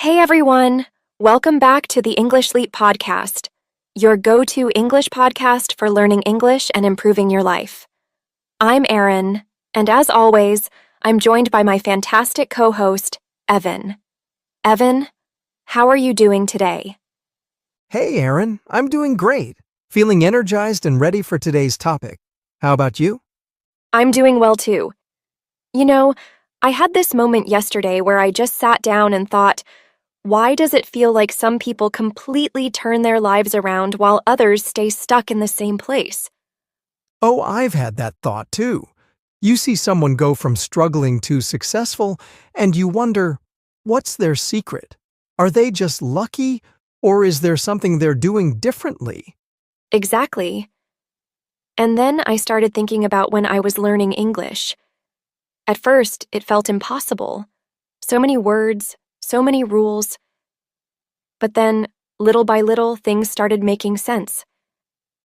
Hey everyone! Welcome back to the English Leap podcast, your go-to English podcast for learning English and improving your life. I'm Erin, and as always, I'm joined by my fantastic co-host, Evan. Evan, how are you doing today? Hey, Aaron. I'm doing great. Feeling energized and ready for today's topic. How about you? I'm doing well too. You know, I had this moment yesterday where I just sat down and thought, why does it feel like some people completely turn their lives around while others stay stuck in the same place? Oh, I've had that thought too. You see someone go from struggling to successful, and you wonder, what's their secret? Are they just lucky, or is there something they're doing differently? Exactly. And then I started thinking about when I was learning English. At first, it felt impossible. So many words, so many rules. But then, little by little, things started making sense.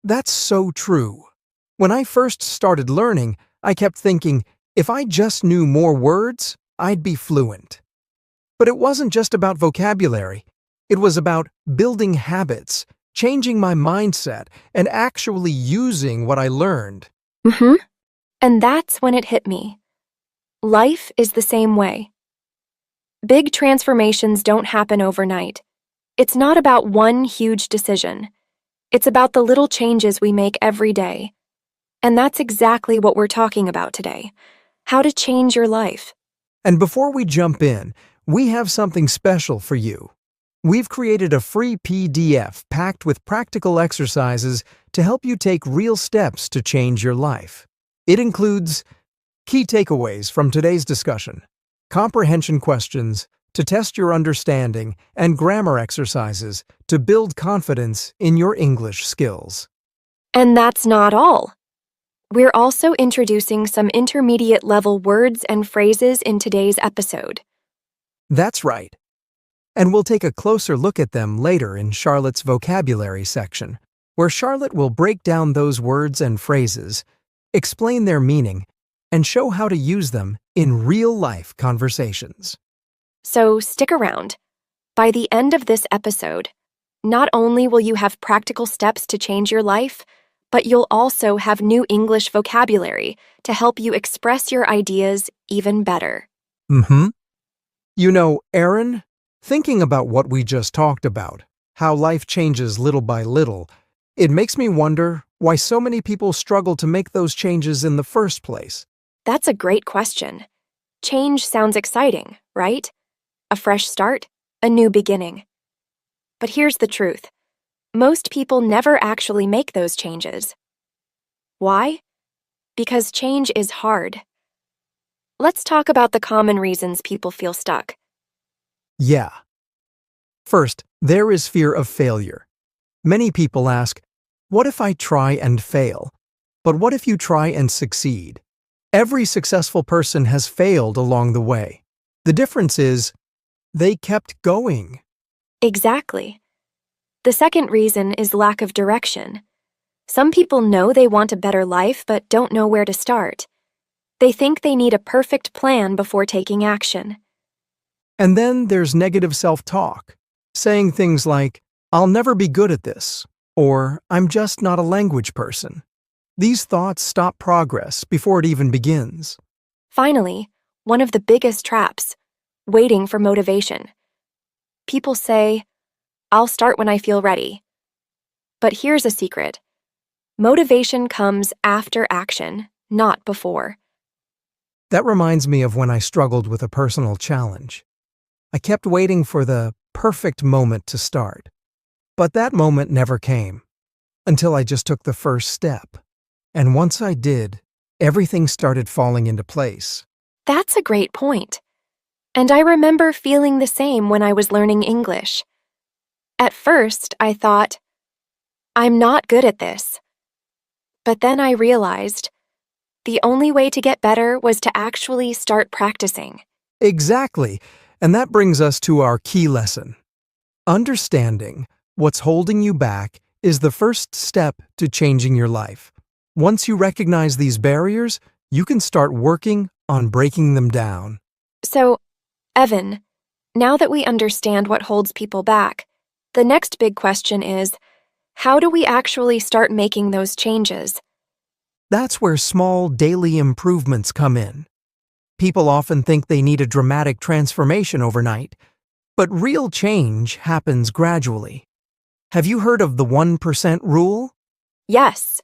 That's so true. When I first started learning, I kept thinking, if I just knew more words, I'd be fluent. But it wasn't just about vocabulary. It was about building habits, changing my mindset, and actually using what I learned. Mm-hmm. And that's when it hit me. Life is the same way. Big transformations don't happen overnight. It's not about one huge decision. It's about the little changes we make every day. And that's exactly what we're talking about today. How to change your life. And before we jump in, we have something special for you. We've created a free PDF packed with practical exercises to help you take real steps to change your life. It includes key takeaways from today's discussion, comprehension questions to test your understanding, and grammar exercises to build confidence in your English skills. And that's not all. We're also introducing some intermediate level words and phrases in today's episode. That's right. And we'll take a closer look at them later in Charlotte's vocabulary section, where Charlotte will break down those words and phrases, explain their meaning, and show how to use them in real-life conversations. So stick around. By the end of this episode, not only will you have practical steps to change your life, but you'll also have new English vocabulary to help you express your ideas even better. You know, Aaron, thinking about what we just talked about, how life changes little by little, it makes me wonder why so many people struggle to make those changes in the first place. That's a great question. Change sounds exciting, right? A fresh start, a new beginning. But here's the truth. Most people never actually make those changes. Why? Because change is hard. Let's talk about the common reasons people feel stuck. Yeah. First, there is fear of failure. Many people ask, what if I try and fail? But what if you try and succeed? Every successful person has failed along the way. The difference is, they kept going. Exactly. The second reason is lack of direction. Some people know they want a better life but don't know where to start. They think they need a perfect plan before taking action. And then there's negative self-talk, saying things like, I'll never be good at this, or I'm just not a language person. These thoughts stop progress before it even begins. Finally, one of the biggest traps, waiting for motivation. People say, I'll start when I feel ready. But here's a secret. Motivation comes after action, not before. That reminds me of when I struggled with a personal challenge. I kept waiting for the perfect moment to start. But that moment never came, until I just took the first step. And once I did, everything started falling into place. That's a great point. And I remember feeling the same when I was learning English. At first, I thought, I'm not good at this. But then I realized the only way to get better was to actually start practicing. Exactly, and that brings us to our key lesson. Understanding what's holding you back is the first step to changing your life. Once you recognize these barriers, you can start working on breaking them down. So, Evan, Now that we understand what holds people back, the next big question is, how do we actually start making those changes? That's where small daily improvements come in. People often think they need a dramatic transformation overnight, but real change happens gradually. Have you heard of the 1% rule? Yes.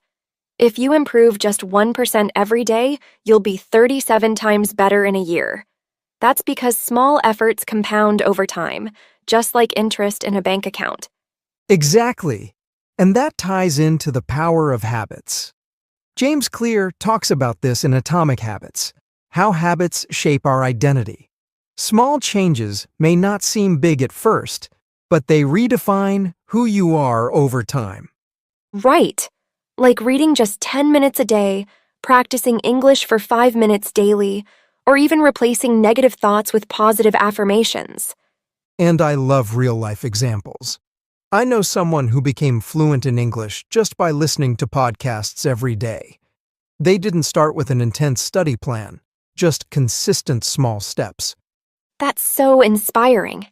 If you improve just 1% every day, you'll be 37 times better in a year. That's because small efforts compound over time, just like interest in a bank account. Exactly. And that ties into the power of habits. James Clear talks about this in Atomic Habits, how habits shape our identity. Small changes may not seem big at first, but they redefine who you are over time. Right. Like reading just 10 minutes a day, practicing English for 5 minutes daily, or even replacing negative thoughts with positive affirmations. And I love real-life examples. I know someone who became fluent in English just by listening to podcasts every day. They didn't start with an intense study plan, just consistent small steps. That's so inspiring.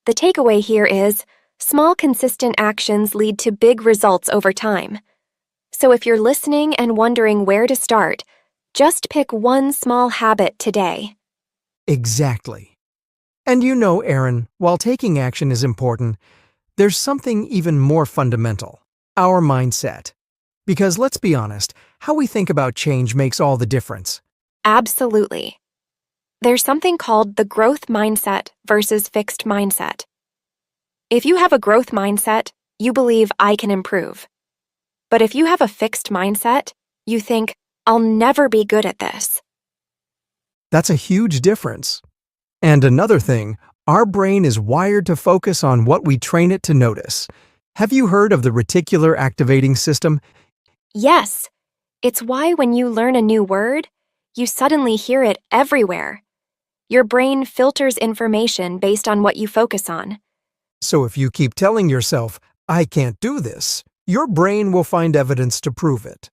The takeaway here is, small consistent actions lead to big results over time. So if you're listening and wondering where to start, just pick one small habit today. Exactly. And you know, Aaron, while taking action is important, there's something even more fundamental, our mindset. Because let's be honest, how we think about change makes all the difference. Absolutely. There's something called the growth mindset versus fixed mindset. If you have a growth mindset, you believe I can improve. But if you have a fixed mindset, you think, I'll never be good at this. That's a huge difference. And another thing, our brain is wired to focus on what we train it to notice. Have you heard of the reticular activating system? Yes, it's why when you learn a new word, you suddenly hear it everywhere. Your brain filters information based on what you focus on. So if you keep telling yourself, I can't do this, your brain will find evidence to prove it.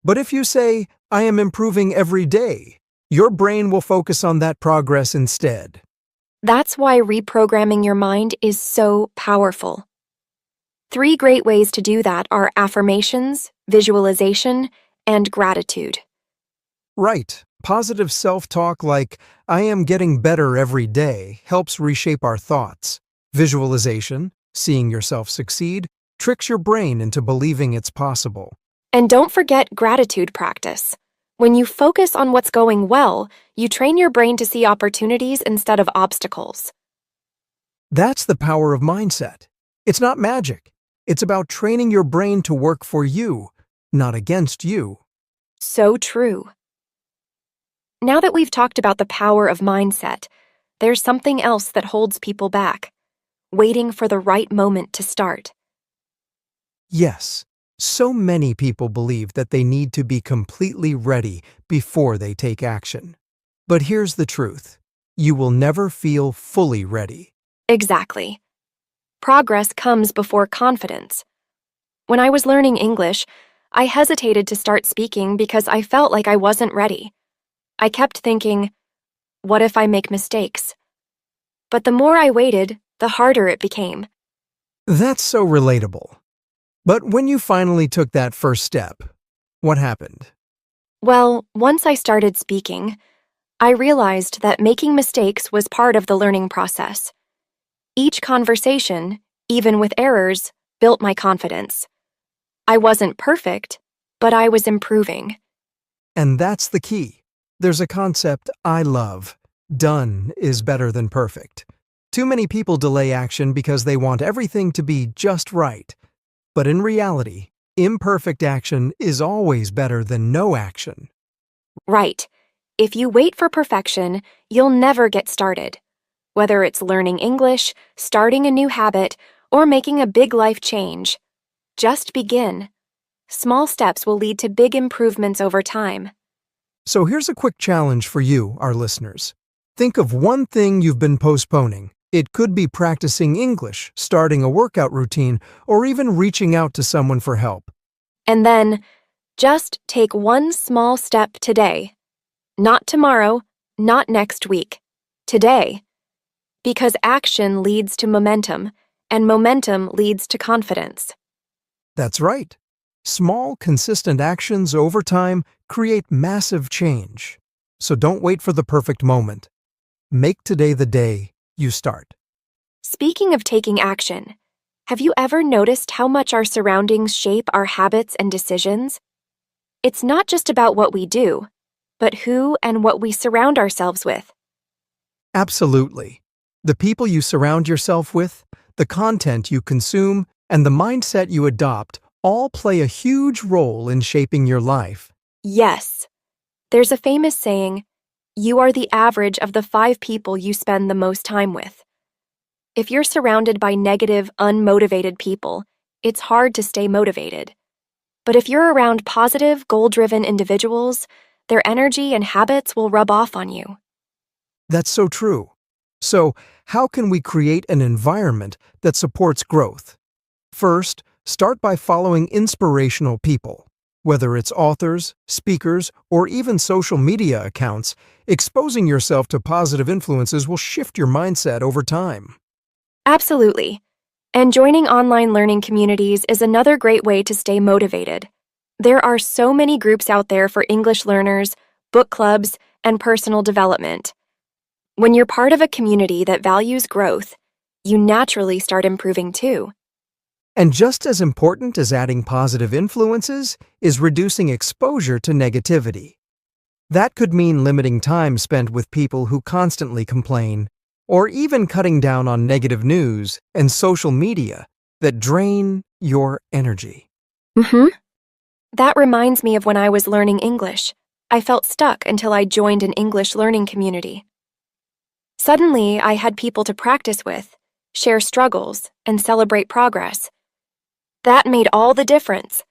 But if you say, I am improving every day, your brain will focus on that progress instead. That's why reprogramming your mind is so powerful. 3 great ways to do that are affirmations, visualization, and gratitude. Right. Positive self-talk like, I am getting better every day, helps reshape our thoughts. Visualization, seeing yourself succeed, tricks your brain into believing it's possible. And don't forget gratitude practice. When you focus on what's going well, you train your brain to see opportunities instead of obstacles. That's the power of mindset. It's not magic. It's about training your brain to work for you, not against you. So true. Now that we've talked about the power of mindset, there's something else that holds people back: waiting for the right moment to start. Yes, so many people believe that they need to be completely ready before they take action. But here's the truth. You will never feel fully ready. Exactly. Progress comes before confidence. When I was learning English, I hesitated to start speaking because I felt like I wasn't ready. I kept thinking, what if I make mistakes? But the more I waited, the harder it became. That's so relatable. But when you finally took that first step, what happened? Well, once I started speaking, I realized that making mistakes was part of the learning process. Each conversation, even with errors, built my confidence. I wasn't perfect, but I was improving. And that's the key. There's a concept I love. Done is better than perfect. Too many people delay action because they want everything to be just right. But in reality, imperfect action is always better than no action. Right. If you wait for perfection, you'll never get started. Whether it's learning English, starting a new habit, or making a big life change, just begin. Small steps will lead to big improvements over time. So here's a quick challenge for you, our listeners. Think of one thing you've been postponing. It could be practicing English, starting a workout routine, or even reaching out to someone for help. And then, just take one small step today. Not tomorrow, not next week. Today. Because action leads to momentum, and momentum leads to confidence. That's right. Small, consistent actions over time create massive change. So don't wait for the perfect moment. Make today the day you start. Speaking of taking action, have you ever noticed how much our surroundings shape our habits and decisions? It's not just about what we do, but who and what we surround ourselves with. Absolutely. The people you surround yourself with, the content you consume, and the mindset you adopt all play a huge role in shaping your life. Yes, there's a famous saying, "You are the average of the 5 people you spend the most time with." If you're surrounded by negative, unmotivated people, it's hard to stay motivated. But if you're around positive, goal-driven individuals, their energy and habits will rub off on you. That's so true. So, how can we create an environment that supports growth? First, start by following inspirational people. Whether it's authors, speakers, or even social media accounts, exposing yourself to positive influences will shift your mindset over time. Absolutely. And joining online learning communities is another great way to stay motivated. There are so many groups out there for English learners, book clubs, and personal development. When you're part of a community that values growth, you naturally start improving too. And just as important as adding positive influences is reducing exposure to negativity. That could mean limiting time spent with people who constantly complain, or even cutting down on negative news and social media that drain your energy. That reminds me of when I was learning English. I felt stuck until I joined an English learning community. Suddenly, I had people to practice with, share struggles, and celebrate progress. That made all the difference.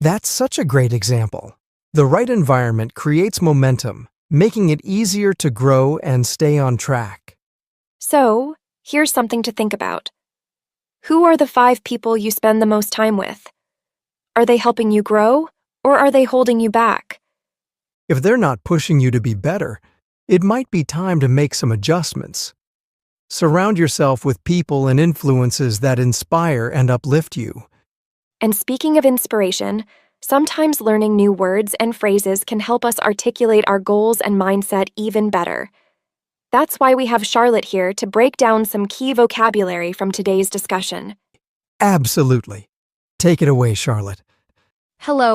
That's such a great example. The right environment creates momentum, making it easier to grow and stay on track. So, here's something to think about. Who are the 5 people you spend the most time with? Are they helping you grow, or are they holding you back? If they're not pushing you to be better, it might be time to make some adjustments. Surround yourself with people and influences that inspire and uplift you. And speaking of inspiration, sometimes learning new words and phrases can help us articulate our goals and mindset even better. That's why we have Charlotte here to break down some key vocabulary from today's discussion. Absolutely. Take it away, Charlotte. Hello.